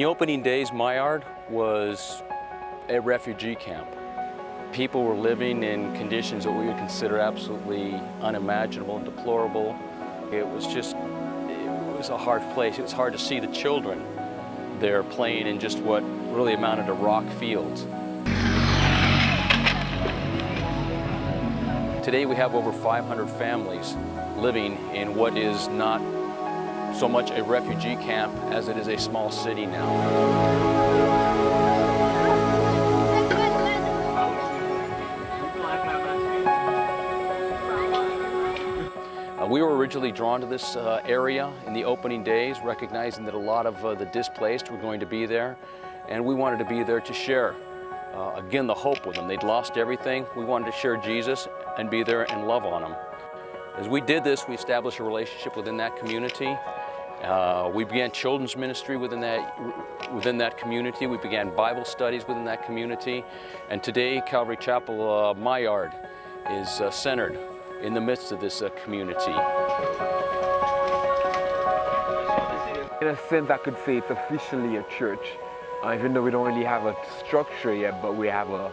the opening days, Mayard was a refugee camp. People were living in conditions that we would consider absolutely unimaginable and deplorable. It was a hard place. It was hard to see the children there playing in just what really amounted to rock fields. Today we have over 500 families living in what is not so much a refugee camp as it is a small city now. We were originally drawn to this area in the opening days, recognizing that a lot of the displaced were going to be there, and we wanted to be there to share, again, the hope with them. They'd lost everything. We wanted to share Jesus and be there and love on them. As we did this, we established a relationship within that community. We began children's ministry within that community. We began Bible studies within that community. And today, Calvary Chapel Mayard is centered in the midst of this community. In a sense, I could say it's officially a church, even though we don't really have a structure yet, but we have a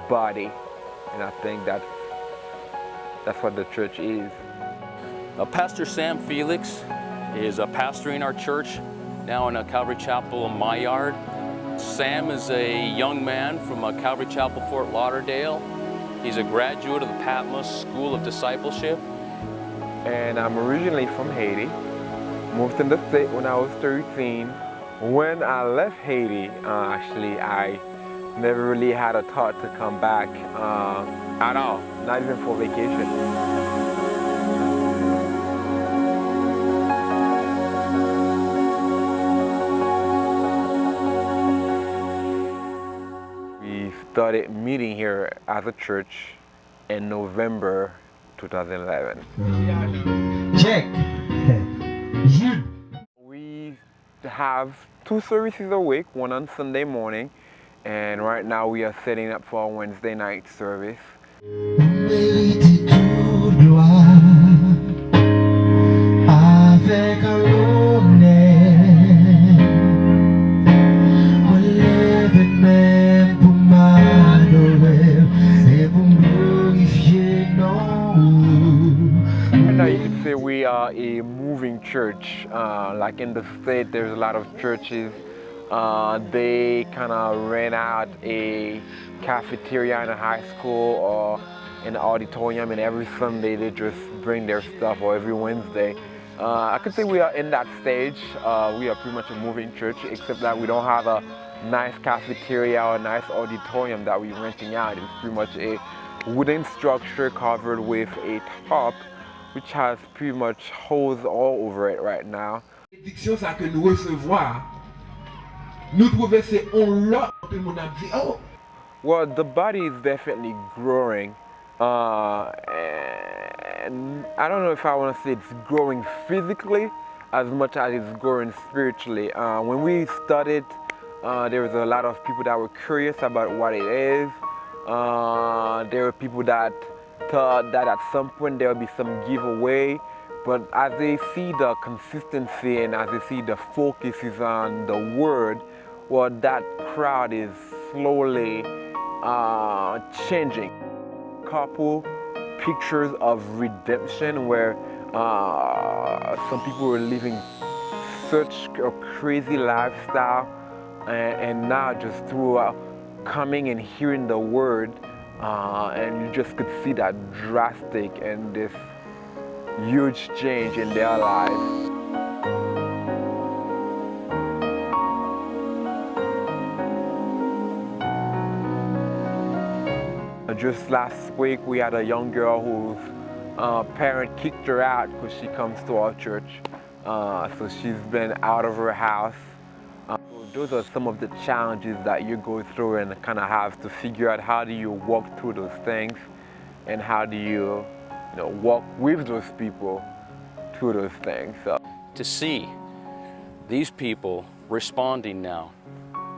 body. And I think that's what the church is. Pastor Sam Felix is pastoring our church now in Calvary Chapel Mayard. Sam is a young man from Calvary Chapel, Fort Lauderdale. He's a graduate of the Patmos School of Discipleship. And I'm originally from Haiti. Moved in the state when I was 13. When I left Haiti, actually, I never really had a thought to come back at all, not even for vacation. Started meeting here as a church in November 2011. We have 2 services a week, one on Sunday morning, and right now we are setting up for our Wednesday night service. We are a moving church. Like in the state, there's a lot of churches. They kind of rent out a cafeteria in a high school or an auditorium, and every Sunday they just bring their stuff, or every Wednesday. I could say we are in that stage. We are pretty much a moving church, except that we don't have a nice cafeteria or a nice auditorium that we're renting out. It's pretty much a wooden structure covered with a top, which has pretty much holes all over it right now. Well, the body is definitely growing. And I don't know if I want to say it's growing physically as much as it's growing spiritually. When we started, there was a lot of people that were curious about what it is. There were people that thought that at some point there will be some giveaway, but as they see the consistency and as they see the focus is on the word, well, that crowd is slowly changing. Couple pictures of redemption where some people were living such a crazy lifestyle, and now just through coming and hearing the word, and you just could see that drastic and this huge change in their lives. Just last week we had a young girl whose parent kicked her out because she comes to our church. So she's been out of her house. Those are some of the challenges that you go through and kind of have to figure out how do you walk through those things, and how do you, walk with those people through those things. So. To see these people responding now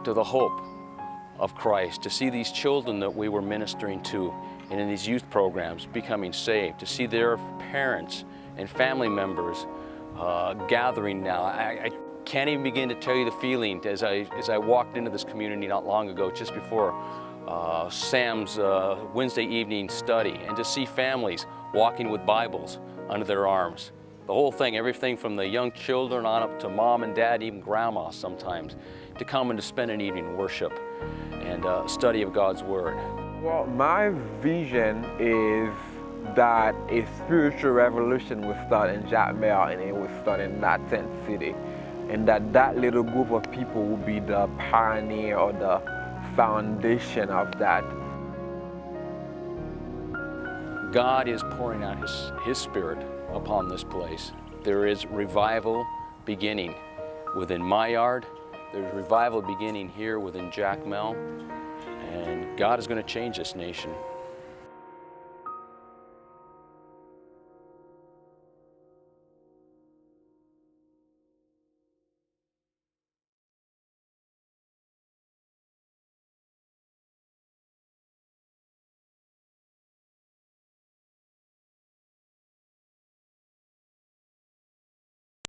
to the hope of Christ, to see these children that we were ministering to and in these youth programs becoming saved, to see their parents and family members gathering now. I can't even begin to tell you the feeling as I walked into this community not long ago, just before Sam's Wednesday evening study, and to see families walking with Bibles under their arms. The whole thing, everything from the young children on up to mom and dad, even grandma sometimes, to come and to spend an evening in worship and study of God's Word. Well, my vision is that a spiritual revolution will start in Jacmel, and it will start in that tent city. And that little group of people will be the pioneer or the foundation of that. God is pouring out His Spirit upon this place. There is revival beginning within Mayard. There's revival beginning here within Jacmel. And God is going to change this nation.